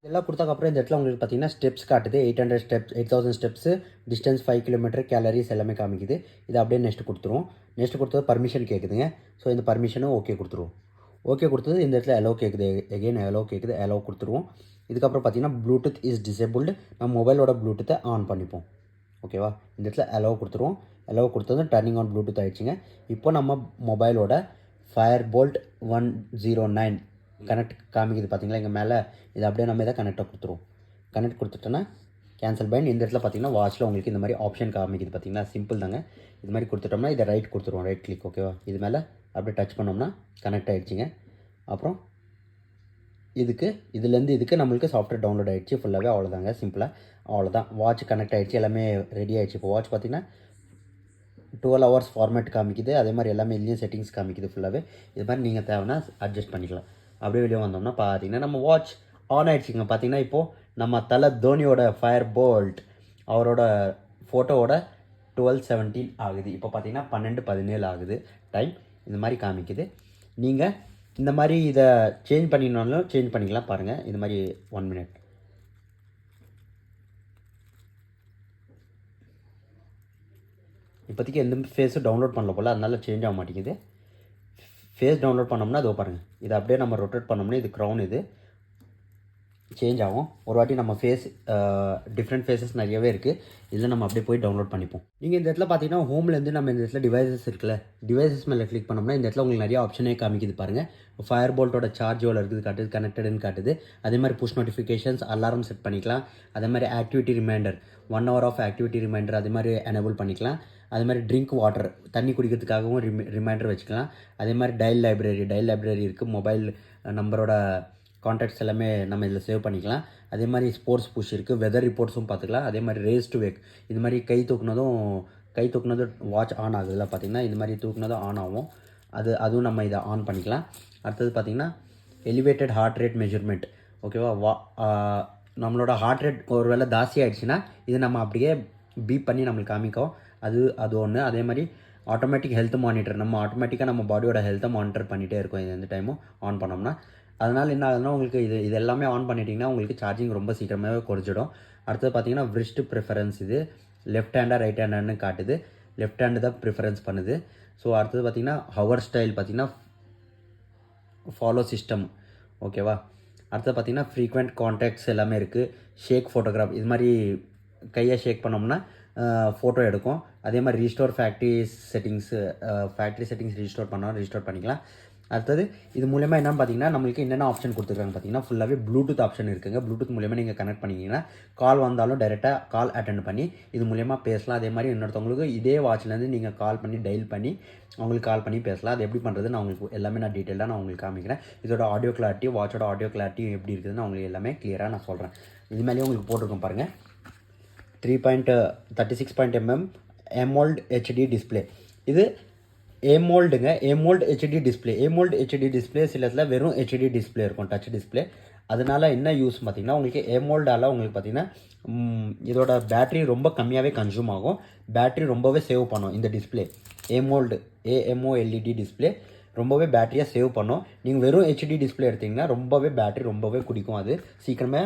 இதெல்லாம் கொடுத்ததுக்கப்புறம் இந்த இடத்துல உங்களுக்கு பார்த்தீங்கன்னா ஸ்டெப்ஸ் காட்டுது. 800 steps, 8000 steps, distance 5 kilometre, calories எல்லாமே காமிக்குது. இதை அப்படியே நெக்ஸ்ட் கொடுத்துருவோம். நெக்ஸ்ட் கொடுத்தது பர்மிஷன் கேட்குதுங்க. ஸோ இந்த பர்மிஷனும் ஓகே கொடுத்துருவோம். ஓகே கொடுத்தது இந்த இடத்துல அலோ கேட்குது. எகெயின் அலோ கேட்குது. அலோ கொடுத்துருவோம். இதுக்கப்புறம் பார்த்தீங்கன்னா ப்ளூடூத் இஸ் டிசேபிள்டு. நம்ம மொபைலோட ப்ளூடூத்தை ஆன் பண்ணிப்போம். ஓகேவா? இந்த இடத்துல அலோ கொடுத்துருவோம். அலோ கொடுத்ததும் டர்னிங் ஆன் ப்ளூடூத் ஆகிடுச்சிங்க. இப்போ நம்ம மொபைலோட Firebolt 109 கனெக்ட் காமிக்குது பார்த்தீங்களா இங்கே மேலே. இது அப்படியே நம்ம இதை கனெக்டாக கொடுத்துருவோம். கனெக்ட் கொடுத்துட்டோன்னா கேன்சல் பைன். இந்த இடத்துல பார்த்தீங்கன்னா வாட்சில் உங்களுக்கு இந்த மாதிரி ஆப்ஷன் காமிக்குது பார்த்தீங்கன்னா. சிம்பிள் தாங்க. இது மாதிரி கொடுத்துட்டோம்னா இதை ரைட் கொடுத்துருவோம். Right click. ஓகேவா? இது மேலே அப்படியே டச் பண்ணோம்னா கனெக்ட் ஆகிடுச்சிங்க. அப்புறம் இதுலேருந்து இதுக்கு நம்மளுக்கு சாஃப்ட்வேர் டவுன்லோட் ஆகிடுச்சு. ஃபுல்லாகவே அவ்வளோதாங்க. சிம்பிளாக அவ்வளோதான். வாட்ச் கனெக்ட் ஆகிடுச்சு. எல்லாமே ரெடி ஆகிடுச்சு. இப்போ வாட்ச் பார்த்திங்கன்னா 12 hours ஃபார்மேட் காமிக்குது. அதே மாதிரி எல்லாமே இதுலேயும் செட்டிங்ஸ் காமிக்குது ஃபுல்லாகவே. இது மாதிரி நீங்கள் தேவைன்னா அட்ஜஸ்ட் பண்ணிக்கலாம். அப்படியே வெளியே வந்தோம்னா பார்த்தீங்கன்னா நம்ம வாட்ச் ஆன் ஆகிடுச்சிங்க. பார்த்தீங்கன்னா இப்போது நம்ம தலை தோனியோட Firebolt அவரோட ஃபோட்டோவோட 12:17 ஆகுது. இப்போ பார்த்தீங்கன்னா 12:17 ஆகுது டைம். இந்த மாதிரி காமிக்குது. நீங்கள் இந்த மாதிரி இதை சேஞ்ச் பண்ணினாலும் சேஞ்ச் பண்ணிக்கலாம். பாருங்கள் இது மாதிரி 1 minute. இப்போதைக்கு எந்த ஃபேஸும் டவுன்லோட் பண்ணல போல், அதனால சேஞ்ச் ஆக மாட்டேங்குது. ஃபேஸ் டவுன்லோட் பண்ணோம்னா அதோ பாருங்கள். இதை அப்படியே நம்ம ரொட்டேட் பண்ணோம்னா இது க்ரௌன் இது சேஞ்ச் ஆகும். ஒரு வாட்டி நம்ம ஃபேஸ் டிஃப்ரெண்ட் ஃபேஸஸ் நிறையவே இருக்குது. இதில் நம்ம அப்படியே போய் டவுன்லோட் பண்ணிப்போம். நீங்கள் இந்த இடத்துல பார்த்தீங்கன்னா ஹோம்லேருந்து நம்ம இந்த இடத்துல டிவைசஸ் இருக்குல்ல, டிவைசஸ் மேலே கிளிக் பண்ணோம்னா இந்த இடத்துல உங்களுக்கு நிறைய ஆப்ஷனே காமிக்குது பாருங்கள். Firebolt சார்ஜ் எவ்வளோ இருக்குது காட்டுது, கனெக்டடுன்னு காட்டுது. அதே மாதிரி புஷ் நோட்டிஃபிகேஷன்ஸ், அலாரம் செட் பண்ணிக்கலாம். அதே மாதிரி activity reminder 1 hour of activity reminder அதே மாதிரி எனேபிள் பண்ணிக்கலாம். அதே மாதிரி ட்ரிங்க் வாட்டர் தண்ணி குடிக்கிறதுக்காகவும் ரிமைண்டர் வச்சுக்கலாம். அதே மாதிரி டயல் லைப்ரரி இருக்குது. மொபைல் நம்பரோட கான்டாக்ட்ஸ் எல்லாமே நம்ம இதில் சேவ் பண்ணிக்கலாம். அதே மாதிரி ஸ்போர்ட்ஸ் புஷ் இருக்குது. வெதர் ரிப்போர்ட்ஸும் பார்த்துக்கலாம். அதே மாதிரி ரேஸ் டு வேக் இது மாதிரி கை தூக்குனதும் வாட்ச் ஆன் ஆகுதுல பார்த்தீங்கன்னா. இது மாதிரி தூக்குனதும் ஆன் ஆகும். அதுவும் நம்ம இதை ஆன் பண்ணிக்கலாம். அடுத்தது பார்த்திங்கன்னா எலிவேட்டட் ஹார்ட் ரேட் மெஷர்மெண்ட். ஓகேவா? நம்மளோட ஹார்ட் ரேட் ஒரு வேளை ஜாஸ்தி ஆகிடுச்சுன்னா இது நம்ம அப்படியே பீப் பண்ணி நம்மளுக்கு காமிக்கும். அது ஒன்று. அதே மாதிரி ஆட்டோமேட்டிக் ஹெல்த் மானிட்டர். நம்ம ஆட்டோமேட்டிக்காக நம்ம பாடியோட ஹெல்த்தை மானிட்டர் பண்ணிகிட்டே இருக்கும் இது எந்த டைமும் ஆன் பண்ணோம்னா. அதனால் என்ன ஆகுதுன்னா உங்களுக்கு இது எல்லாமே ஆன் பண்ணிட்டிங்கன்னா உங்களுக்கு சார்ஜிங் ரொம்ப சீக்கிரமாகவே குறைச்சிடும். அடுத்தது பார்த்தீங்கன்னா விரிஸ்ட் ப்ரிஃபரன்ஸ். இது லெஃப்ட் ஹேண்டாக ரைட் ஹேண்டான்னு காட்டுது. லெஃப்ட் ஹேண்டு தான் ப்ரிஃபரன்ஸ் பண்ணுது. ஸோ அடுத்தது பார்த்திங்கன்னா ஹவர் ஸ்டைல் பார்த்திங்கன்னா ஃபாலோ சிஸ்டம். ஓகேவா? அடுத்தது பார்த்திங்கன்னா ஃப்ரீக்வெண்ட் கான்டாக்ட்ஸ் எல்லாமே இருக்குது. ஷேக் ஃபோட்டோகிராஃப் இது மாதிரி கையை ஷேக் பண்ணோம்னா ஃபோட்டோ எடுக்கும். அதே மாதிரி ரீஸ்டோர் ஃபேக்ட்ரி செட்டிங்ஸ் ரீஸ்டோர் பண்ணிக்கலாம். அடுத்தது இது மூலமா என்னன்னு பார்த்தீங்கன்னா நம்மளுக்கு என்னென்ன ஆப்ஷன் கொடுத்துருக்காங்க பார்த்தீங்கன்னா ஃபுல்லாகவே ப்ளூடூத் ஆப்ஷன் இருக்குங்க. ப்ளூடூத் மூலமா நீங்கள் கனெக்ட் பண்ணிங்கன்னா கால் வந்தாலும் டைரெக்டாக கால் அட்டென்ட் பண்ணி இது மூலமா பேசலாம். அதே மாதிரி இன்னொருத்தவங்களுக்கு இதே வாட்ச்லேருந்து நீங்கள் கால் பண்ணி டயல் பண்ணி அவங்களுக்கு கால் பண்ணி பேசலாம். அது எப்படி பண்ணுறது நான் உங்களுக்கு எல்லாமே டீட்டெயிலாக நான் உங்களுக்கு காமிக்கிறேன். இதோட ஆடியோ கிளாரிட்டி வாட்சோட ஆடியோ கிளாரிட்டி எப்படி இருக்குதுன்னு உங்களுக்கு எல்லாமே கிளியராக நான் சொல்கிறேன். இது மேலேயே உங்களுக்கு போட்டிருக்கோம் பாருங்கள். 3.36 AMOLED HD டிஸ்பிளே. இது AMOLEDங்க. AMOLED HD டிஸ்பிளே சில இடத்துல வெறும் HD டிஸ்பிளே இருக்கும், டச் டிஸ்பிளே. அதனால என்ன யூஸ் பார்த்தீங்கன்னா உங்களுக்கு AMOLEDால் உங்களுக்கு பார்த்தீங்கன்னா இதோட பேட்ரி ரொம்ப கம்மியாகவே கன்சூம் ஆகும். பேட்ரி ரொம்பவே சேவ் பண்ணும் இந்த டிஸ்பிளே. AMOLED டிஸ்பிளே ரொம்பவே பேட்டரியை சேவ் பண்ணும். நீங்கள் வெறும் ஹெச்டி டிஸ்பிளே எடுத்திங்கன்னா ரொம்பவே பேட்டரி ரொம்பவே குடிக்கும். அது சீக்கிரமே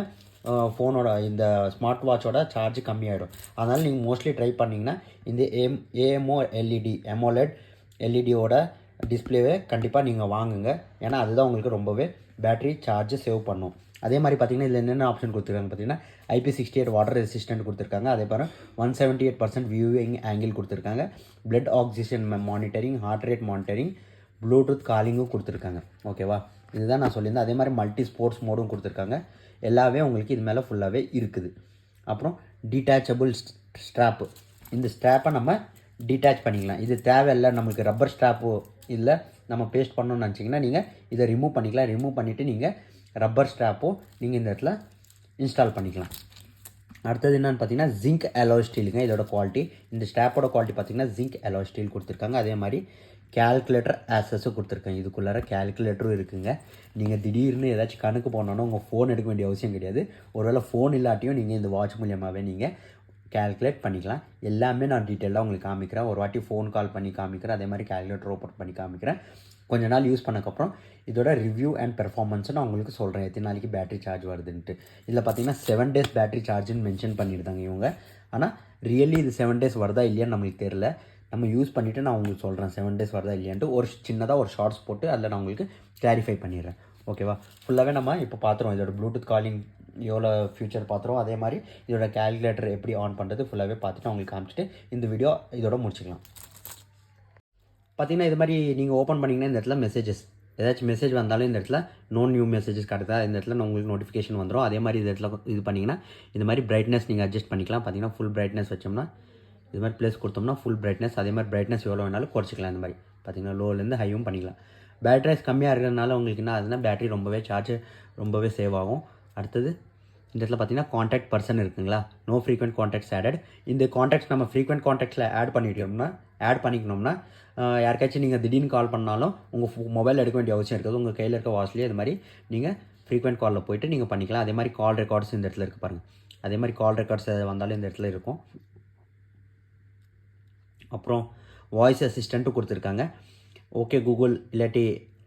ஃபோனோட இந்த ஸ்மார்ட் வாட்சோட சார்ஜ் கம்மியாகிடும். அதனால் நீங்கள் மோஸ்ட்லி ட்ரை பண்ணிங்கன்னா இந்த ஏஎம்ஓ எல்இடி எமோலெட் எல்இடியோட டிஸ்பிளேவே கண்டிப்பாக நீங்கள் வாங்குங்க. ஏன்னா அதுதான் உங்களுக்கு ரொம்பவே பேட்டரி சார்ஜ் சேவ் பண்ணும். அதே மாதிரி பார்த்தீங்கன்னா இதில் என்னென்ன ஆப்ஷன் கொடுத்துருக்காங்க பார்த்தீங்கன்னா IP68 வாட்டர் ரெசிஸ்டன்ட் கொடுத்துருக்காங்க. அதே பாரு 178% வியூவிங் ஆங்கிள் கொடுத்துருக்காங்க. Blood oxygen monitoring, heart rate monitoring, bluetooth காலிங்கும் கொடுத்துருக்காங்க. ஓகேவா, இதுதான் நான் சொல்லியிருந்தேன். அதே மாதிரி மல்டி ஸ்போர்ட்ஸ் மோடும் கொடுத்துருக்காங்க. எல்லாமே உங்களுக்கு இது மேலே ஃபுல்லாகவே இருக்குது. அப்புறம் டீட்டாச்சபிள் ஸ்ட்ராப்பு, இந்த ஸ்ட்ராப்பை நம்ம டீட்டாச் பண்ணிக்கலாம். இது தேவையில்லை நம்மளுக்கு ரப்பர் ஸ்ட்ராப்பு இல்லை நம்ம பேஸ்ட் பண்ணணும்னு நினச்சிங்கன்னா நீங்கள் இதை ரிமூவ் பண்ணிக்கலாம். ரிமூவ் பண்ணிவிட்டு நீங்கள் ரப்பர் ஸ்ட்ராப்போ நீங்கள் இந்த இடத்துல இன்ஸ்டால் பண்ணிக்கலாம். அடுத்தது என்னென்னு பார்த்தீங்கன்னா ஜிங்க் அலாய் ஸ்டீலுங்க இதோட குவாலிட்டி. இந்த ஸ்ட்ராப்போட குவாலிட்டி பார்த்தீங்கன்னா ஜிங்க் அலாய் ஸ்டீல் கொடுத்துருக்காங்க. அதே மாதிரி கேல்குலேட்டர் ஆக்சஸும் கொடுத்துருக்காங்க. இதுக்குள்ளார கேல்குலேட்டரும் இருக்குங்க. நீங்கள் திடீர்னு ஏதாச்சும் கணக்கு போனோன்னா உங்கள் ஃபோன் எடுக்க வேண்டிய அவசியம் கிடையாது. ஒருவேளை ஃபோன் இல்லாட்டியும் நீங்கள் இந்த வாட்ச் மூலியமாகவே நீங்கள் கேல்குலேட் பண்ணிக்கலாம். எல்லாமே நான் டீட்டெயிலாக உங்களுக்கு காமிக்கிறேன். ஒரு வாட்டி ஃபோன் கால் பண்ணி காமிக்கிறேன். அதே மாதிரி கேல்குலேட்டர் ஓப்பன் பண்ணி காமிக்கிறேன். கொஞ்ச நாள் யூஸ் பண்ணக்கப்புறம் இதோட ரிவ்யூ அண்ட் பெர்ஃபார்மன்ஸை நான் உங்களுக்கு சொல்கிறேன் எத்தனை நாளைக்கு பேட்டரி சார்ஜ் வருதுன்ட்டு. இதில் பார்த்தீங்கன்னா 7 days பேட்டரி சார்ஜுன்னு மென்ஷன் பண்ணியிருந்தாங்க இவங்க. ஆனால் ரியலி இது 7 days வருதா இல்லையான்னு நம்மளுக்கு தெரியல. நம்ம யூஸ் பண்ணிவிட்டு நான் உங்களுக்கு சொல்கிறேன் 7 days வருதா இல்லையான்ட்டு. ஒரு சின்னதாக ஒரு ஷார்ட்ஸ் போட்டு அதில் நான் உங்களுக்கு கிளாரிஃபை பண்ணிடுறேன். ஓகேவா, ஃபுல்லாகவே நம்ம இப்போ பார்த்துருவோம். இதோட ப்ளூடூத் காலிங் எவ்வளோ ஃபியூச்சர் பார்த்துருவோம். அதே மாதிரி இதோட கேல்குலேட்டர் எப்படி ஆன் பண்ணுறது ஃபுல்லாகவே பார்த்துட்டு உங்களுக்கு காமிச்சிட்டு இந்த வீடியோ இதோட முடிச்சிக்கலாம். பார்த்தீங்கன்னா இது மாதிரி நீங்கள் ஓப்பன் பண்ணிங்கன்னா இந்த இடத்துல மெசேஜஸ் ஏதாச்சும் மெசேஜ் வந்தாலும் இந்த இடத்துல நோ நியூ மெசேஜஸ் கிடைத்தா இந்த இடத்துல உங்களுக்கு நோட்டிஃபிகேஷன் வந்துடும். அதே மாதிரி இந்த இடத்துல இது பண்ணிங்கன்னா இது மாதிரி பிரைட்னஸ் நீங்கள் அட்ஜஸ்ட் பண்ணிக்கலாம். பார்த்தீங்கன்னா ஃபுல் பிரைட்னஸ் வச்சோம்னா இது மாதிரி ப்ளஸ் கொடுத்தோம்னா ஃபுல் பிரைட்னஸ். அதே மாதிரி பிரைட்னஸ் எவ்வளோ வேணாலும் குறைச்சிக்கலாம். இந்த மாதிரி பார்த்தீங்கன்னா லோலேருந்து ஹையும் பண்ணிக்கலாம். பேட்டரிஸ் கம்மியாக இருக்கிறதுனால உங்களுக்கு என்ன ஆகுதுன்னா பேட்டரி ரொம்பவே சார்ஜ் ரொம்பவே சேவ் ஆகும். அடுத்தது இந்த இடத்துல பார்த்தீங்கன்னா காண்டாக்ட் பர்சன் இருக்குங்களா, நோ ஃப்ரீக்வெண்ட் காண்டாக்ட்ஸ் ஆடட். இந்த காண்டாக்ட்ஸ் நம்ம ஃப்ரீக்வெண்ட் காண்டாக்ட்ஸில் ஆட் பண்ணிக்கணும்னா யாருக்காச்சும் நீங்கள் திடீர்னு கால் பண்ணாலும் உங்கள் மொபைல் எடுக்க வேண்டிய அவசியம் இருக்காது. உங்கள் கையில் இருக்க வாட்ச்லேயே இது மாதிரி நீங்கள் ஃப்ரீக்வெண்ட் காலில் போய்ட்டு நீங்கள் பண்ணிக்கலாம். அதே மாதிரி கால் ரெக்கார்ட்ஸ் இந்த இடத்துல இருக்குது பாருங்கள். அதே மாதிரி கால் ரெக்கார்ட்ஸ் வந்தாலும் இந்த இடத்துல இருக்கும். அப்புறம் வாய்ஸ் அசிஸ்டண்ட்டும் கொடுத்துருக்காங்க. ஓகே கூகுள் இல்லாட்டி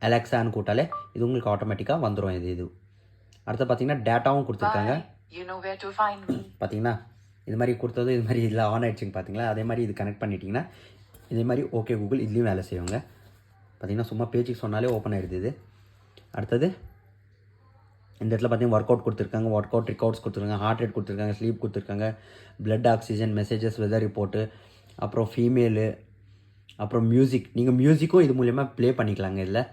அலெக்ஸான்னு கூட்டாலே இது உங்களுக்கு ஆட்டோமேட்டிக்காக வந்துடும். இது அடுத்து பார்த்தீங்கன்னா டேட்டாவும் கொடுத்துருக்காங்க. பார்த்தீங்கன்னா இது மாதிரி கொடுத்தது இது மாதிரி இதில் ஆன் ஆகிடுச்சிங்க பார்த்தீங்களா. அதே மாதிரி இது கனெக்ட் பண்ணிட்டீங்கன்னா இதே மாதிரி ஓகே கூகுள் இதுலேயும் வேலை செய்வாங்க. பார்த்தீங்கன்னா சும்மா பேச்சுக்கு சொன்னாலே ஓப்பன் ஆகிடுது இது. அடுத்தது இந்த இடத்துல பார்த்தீங்கன்னா ஒர்க் அவுட் கொடுத்துருக்காங்க, ஒர்க் அவுட் ரெக்கார்ட்ஸ் கொடுத்துருக்காங்க, ஹார்ட் ரேட் கொடுத்துருக்காங்க, ஸ்லீப் கொடுத்துருக்காங்க, blood oxygen, messages, weather report, அப்புறம் ஃபீமேலு, அப்புறம் மியூசிக். நீங்கள் மியூசிக்கும் இது மூலயமா ப்ளே பண்ணிக்கலாங்க. இதில்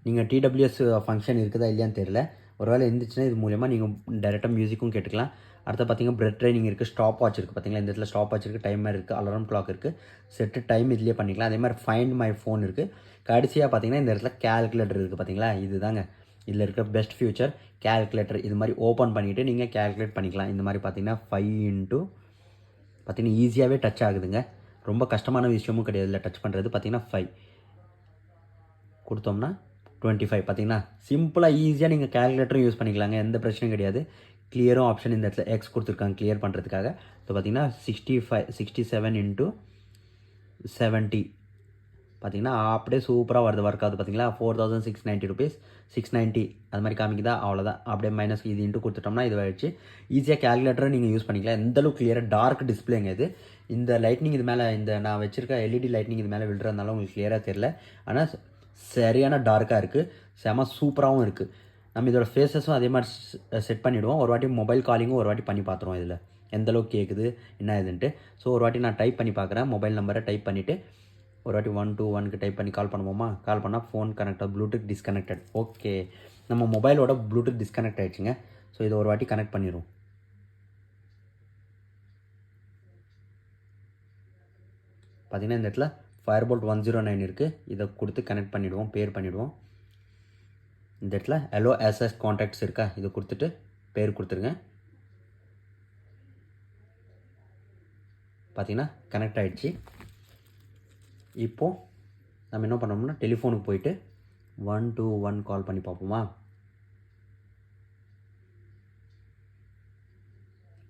நீங்கள் TWS ஃபங்க்ஷன் இருக்குதா இல்லையான்னு தெரியல. ஒருவேளை இருந்துச்சுன்னா இது மூலயமா நீங்கள் டைரெக்டாக மியூசிக்கும் கேட்டுக்கலாம். அடுத்து பார்த்தீங்கன்னா பிரெட் ட்ரைனிங் இருக்குது, ஸ்டாப் வாட்ச் இருக்குது. பார்த்தீங்களா இந்த இடத்துல ஸ்டாப் வாட்ச் இருக்குது, டைமர் இருக்குது, அலாரம் கிளாக் இருக்குது, செட்டு டைம் இதுலேயே பண்ணிக்கலாம். அதே மாதிரி ஃபைண்ட் மை ஃபோன் இருக்குது. கடைசியாக பார்த்தீங்கன்னா இந்த இடத்துல கேல்குலேட்டர் இருக்குது. பார்த்தீங்களா இதுதாங்க இதில் இருக்க பெஸ்ட் ஃபியூச்சர் கேல்குலேட்டர். இது மாதிரி ஓப்பன் பண்ணிவிட்டு நீங்கள் கேல்குலேட் பண்ணிக்கலாம். இந்த மாதிரி பார்த்தீங்கன்னா 5 பார்த்தீங்கன்னா ஈஸியாகவே டச் ஆகுதுங்க. ரொம்ப கஷ்டமான விஷயமும் கிடையாது இல்லை டச் பண்ணுறது. பார்த்தீங்கன்னா 5 கொடுத்தோம்னா 25. பார்த்தீங்கன்னா சிம்பிளாக ஈஸியாக நீங்கள் கேல்குலேட்டரும் யூஸ் பண்ணிக்கலாங்க, எந்த பிரச்சனையும் கிடையாது. கிளியரும் ஆப்ஷன் இந்த இடத்துல எக்ஸ் கொடுத்துருக்காங்க கிளியர் பண்ணுறதுக்காக. இப்போ பார்த்தீங்கன்னா 67 × 70 பார்த்தீங்கன்னா அப்படியே சூப்பராக வருது ஒர்க் ஆகுது. பார்த்தீங்களா 4690 rupees 690 அது மாதிரி காமிக்குதா, அவ்வளோதான். அப்படியே மைனஸ் இது இன்ட்டு கொடுத்துட்டோம்னா இது ஆயிடுச்சு. ஈஸியாக கேல்குலேட்டரும் நீங்கள் யூஸ் பண்ணிக்கலாம். எந்தளவுக்கு கிளியராக டார்க் டிஸ்பிளேங்க இது. இந்த லைட்னிங் இது மேலே இந்த நான் வச்சுருக்க LED லைட்னிங் இது மேலே விழுறதுனால உங்களுக்கு கிளியராக தெரில. ஆனால் சரியான டார்க்காக இருக்குது, செம சூப்பராகவும் இருக்குது. நம்ம இதோட ஃபேஸஸும் அதே மாதிரி செட் பண்ணிவிடுவோம். ஒரு வாட்டி மொபைல் காலிங்கும் ஒரு வாட்டி பண்ணி பார்த்துருவோம் இதில் எந்தளவுக்கு கேட்குது என்ன இதுன்ட்டு. ஸோ ஒரு வாட்டி நான் டைப் பண்ணி பார்க்குறேன். மொபைல் நம்பரை டைப் பண்ணிவிட்டு ஒரு வாட்டி 121க்கு டைப் பண்ணி கால் பண்ணுவோமா. கால் பண்ணால் phone connect, Bluetooth disconnected. Okay, நம்ம மொபைலோட ப்ளூடூத் டிஸ்கனெக்ட் ஆகிடுச்சுங்க. ஸோ இதை ஒரு வாட்டி கனெக்ட் பண்ணிடுவோம். பார்த்தீங்கன்னா இந்த இடத்துல ஃபயர்போல்ட் 109 இருக்குது. இதை கொடுத்து கனெக்ட் பண்ணிவிடுவோம், பேர் பண்ணிவிடுவோம். இந்த இடத்துல ஹலோ ஆக்சஸ் கான்டாக்ட்ஸ் இருக்கா, இதை கொடுத்துட்டு பேர் கொடுத்துருங்க. பார்த்தீங்கன்னா கனெக்ட் ஆகிடுச்சு. இப்போது நம்ம என்ன பண்ணோம்னா டெலிஃபோனுக்கு போயிட்டு 121 கால் பண்ணி பார்ப்போமா.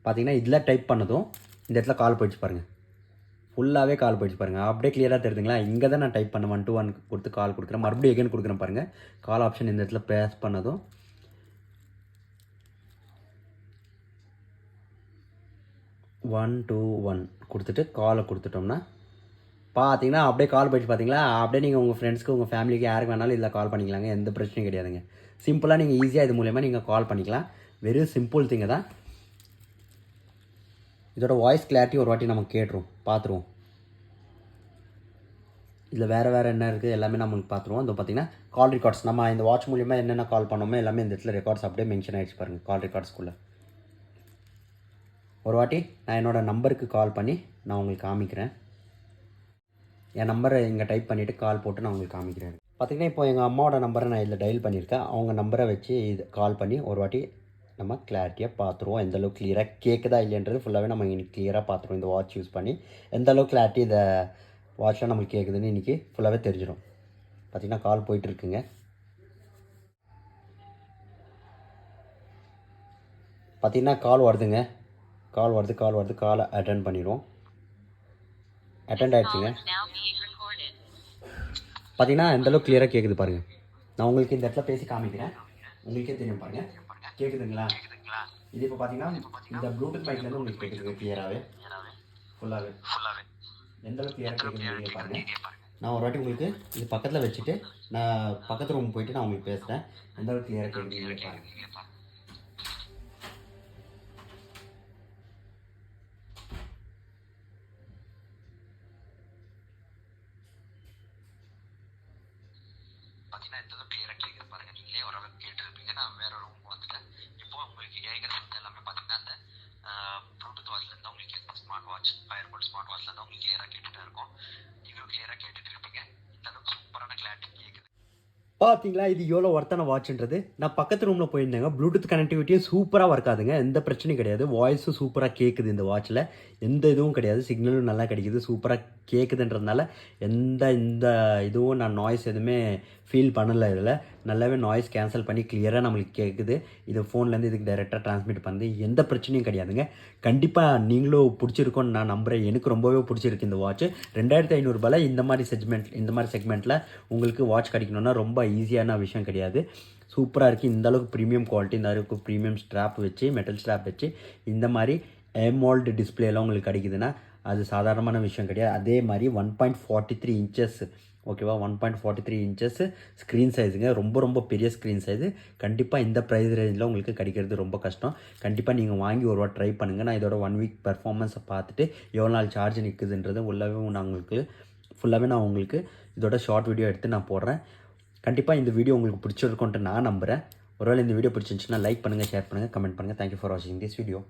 பார்த்தீங்கன்னா இதில் டைப் பண்ணதும் இந்த இடத்துல கால் போயிடுச்சு பாருங்கள். ஃபுல்லாகவே கால் போயிடுச்சு பாருங்கள். அப்படியே கிளியராக தெரியுதுங்களா? இங்கே தான் நான் டைப் பண்ண 1 to 1 கொடுத்து கால் கொடுக்குறேன். மறுபடியும் எகைன் கொடுக்குறேன் பாருங்கள். கால் ஆப்ஷன் இந்த இடத்துல ப்ரெஸ் பண்ணதும் 1 to 1 கொடுத்துட்டு காலை கொடுத்துட்டோம்னா பார்த்தீங்கன்னா அப்படியே கால் போயிடுச்சு பார்த்தீங்களா? அப்படியே நீங்கள் உங்கள் ஃப்ரெண்ட்ஸ்க்கு உங்கள் ஃபேமிலிக்கு யாருக்கு வேணாலும் இதில் கால் பண்ணிக்கலாங்க. எந்த பிரச்சனையும் கிடையாதுங்க. சிம்பிளாக நீங்கள் ஈஸியாக இது மூலயமா நீங்கள் கால் பண்ணிக்கலாம். வெறும் சிம்பிள் திங்கு தான். இதோட வாய்ஸ் கிளாரிட்டி ஒரு வாட்டி நம்ம கேட்டுருவோம், பார்த்துருவோம். இதில் வேறு என்ன இருக்குது எல்லாமே நம்மளுக்கு பார்த்துருவோம். இது பார்த்திங்கன்னா கால் ரெக்கார்ட்ஸ், நம்ம இந்த வாட்ச் மூலிமா என்னென்ன கால் பண்ணோமோ எல்லாமே இந்த இடத்துல ரெக்கார்ட்ஸ் அப்படியே மென்ஷன் ஆகிடுச்சு பாருங்கள். கால் ரெக்கார்ட்ஸ்குள்ளே ஒரு வாட்டி நான் என்னோடய நம்பருக்கு கால் பண்ணி நான் உங்களுக்கு காமிக்கிறேன். என் நம்பரை இங்கே டைப் பண்ணிவிட்டு கால் போட்டு நான் உங்களுக்கு காமிக்கிறேன். பார்த்திங்கன்னா இப்போ எங்கள் அம்மாவோட நம்பரை நான் இதில் டயல் பண்ணியிருக்கேன். அவங்க நம்பரை வச்சு இது கால் பண்ணி ஒரு வாட்டி நம்ம கிளாரிட்டியாக பார்த்துருவோம். எந்தளவுக்கு கிளியராக கேட்குதா இல்லைன்றது ஃபுல்லாகவே நம்ம இன்றைக்கி கிளியராக பார்த்துருவோம். இந்த வாட்ச் யூஸ் பண்ணி எந்தளவுக்கு கிளாரிட்டி இந்த வாட்ச்லாம் நம்மளுக்கு கேட்குதுன்னு இன்றைக்கி ஃபுல்லாகவே தெரிஞ்சிடும். பார்த்திங்கன்னா கால் போயிட்டுருக்குங்க. பார்த்திங்கன்னா கால் வருதுங்க. கால் வருது. காலை அட்டென்ட் பண்ணிடுவோம். அட்டென்ட் ஆகிடுச்சுங்க. பார்த்திங்கன்னா எந்தளவுக்கு கிளியராக கேட்குது பாருங்கள். நான் உங்களுக்கு இந்த இடத்துல பேசி காமிக்கிறேன். உங்களுக்கே தெரியும் பாருங்கள். கேட்குதுங்களா? இது இப்போ பார்த்தீங்கன்னா இந்த ப்ளூடூத் மைக்லேருந்து உங்களுக்கு கேட்குதுங்க கிளியராகவே, ஃபுல்லாகவே எந்தளவுக்கு கிளியராக கேட்குதுன்னு பாருங்கள். நான் ஒரு வாட்டி உங்களுக்கு இது பக்கத்தில் வச்சுட்டு நான் பக்கத்து ரூம் போயிட்டு நான் உங்களுக்கு பேசுகிறேன். எந்தளவுக்கு கிளியராக கேட்குதுன்னு பாருங்கள். எந்தளவுக்கு கிளியராக கேட்குது பாருங்கள். நீங்களே ஓரளவுக்கு கேட்டுருப்பீங்க. நான் வேற ரூம் வந்துட்டேன். இப்போ உங்களுக்கு கேட்குறது எல்லாமே பார்த்தீங்கன்னா அந்த ப்ளூடூத் வாட்ச்லேருந்து உங்களுக்கு ஸ்மார்ட் வாட்ச், ஃபயர்போர்ட் ஸ்மார்ட் வாட்ச்லேருந்து உங்களுக்கு கிளியராக கேட்டுகிட்டே இருக்கும். நீங்களும் கிளியராக கேட்டுட்டு இருப்பீங்க. இந்த அளவுக்கு சூப்பரான கிளாரிட்டி கேட்குது. பார்த்தீங்களா இது எவ்வளோ ஒர்த்தான வாட்ச்ன்றது. நான் பக்கத்து ரூமில் போயிருந்தேங்க. ப்ளூடூத் கனெக்டிவிட்டியும் சூப்பராக ஒர்க் ஆகுதுங்க. எந்த பிரச்சனையும் கிடையாது. வாய்ஸும் சூப்பராக கேட்குது. இந்த வாட்சில் எந்த இதுவும் கிடையாது. சிக்னலும் நல்லா கிடைக்குது. சூப்பராக கேட்குதுன்றதுனால இந்த இதுவும் நான் நாய்ஸ் எதுவுமே ஃபீல் பண்ணலை. இதில் நல்லாவே நாய்ஸ் கேன்சல் பண்ணி கிளியராக நம்மளுக்கு கேட்குது. இது ஃபோன்லேருந்து இதுக்கு டைரெக்டாக ட்ரான்ஸ்மிட் பண்ணுது. எந்த பிரச்சனையும் கிடையாதுங்க. கண்டிப்பாக நீங்களும் பிடிச்சிருக்கோன்னு நான் நம்புகிறேன். எனக்கு ரொம்பவே பிடிச்சிருக்கு இந்த வாட்ச். 2500 ரூபாயில் இந்த மாதிரி செக்மெண்ட்டில் உங்களுக்கு வாட்ச் கிடைக்கணுன்னா ரொம்ப ஈஸியான விஷயம் கிடையாது. சூப்பராக இருக்குது. இந்த அளவுக்கு ப்ரீமியம் குவாலிட்டி, இந்த அளவுக்கு ப்ரீமியம் ஸ்ட்ராப் வச்சு, மெட்டல் ஸ்ட்ராப் வச்சு இந்த மாதிரி எமோல்டு டிஸ்பிளேலாம் உங்களுக்கு கிடைக்குதுன்னா அது சாதாரணமான விஷயம் கிடையாது. அதே மாதிரி 1.43 இன்ச்சஸ், ஓகேவா, 1.43 இன்ச்சஸ் ஸ்க்ரீன் சைஸுங்க. ரொம்ப பெரிய ஸ்க்ரீன் சைஸு. கண்டிப்பாக இந்த ப்ரைஸ் ரேஞ்சில் உங்களுக்கு கிடைக்கிறது ரொம்ப கஷ்டம். கண்டிப்பாக நீங்கள் வாங்கி ஒரு வாட்டி ட்ரை பண்ணுங்கள். நான் இதோட 1 வீக் பெர்ஃபார்மன்ஸை பார்த்துட்டு எவ்வளோ நாள் சார்ஜ் நிற்குதுன்றது ஃபுல்லாகவே நான் உங்களுக்கு இதோட ஷார்ட் வீடியோ எடுத்து நான் போடுறேன். கண்டிப்பாக இந்த வீடியோ உங்களுக்கு பிடிச்சிருக்குன்ட்டு நான் நம்புகிறேன். ஒருவேளை இந்த வீடியோ பிடிச்சிருந்துச்சுன்னா லைக் பண்ணுங்கள், ஷேர் பண்ணுங்கள், கமெண்ட் பண்ணுங்கள். தேங்க்யூ ஃபார் வாட்சிங் திஸ் வீடியோ.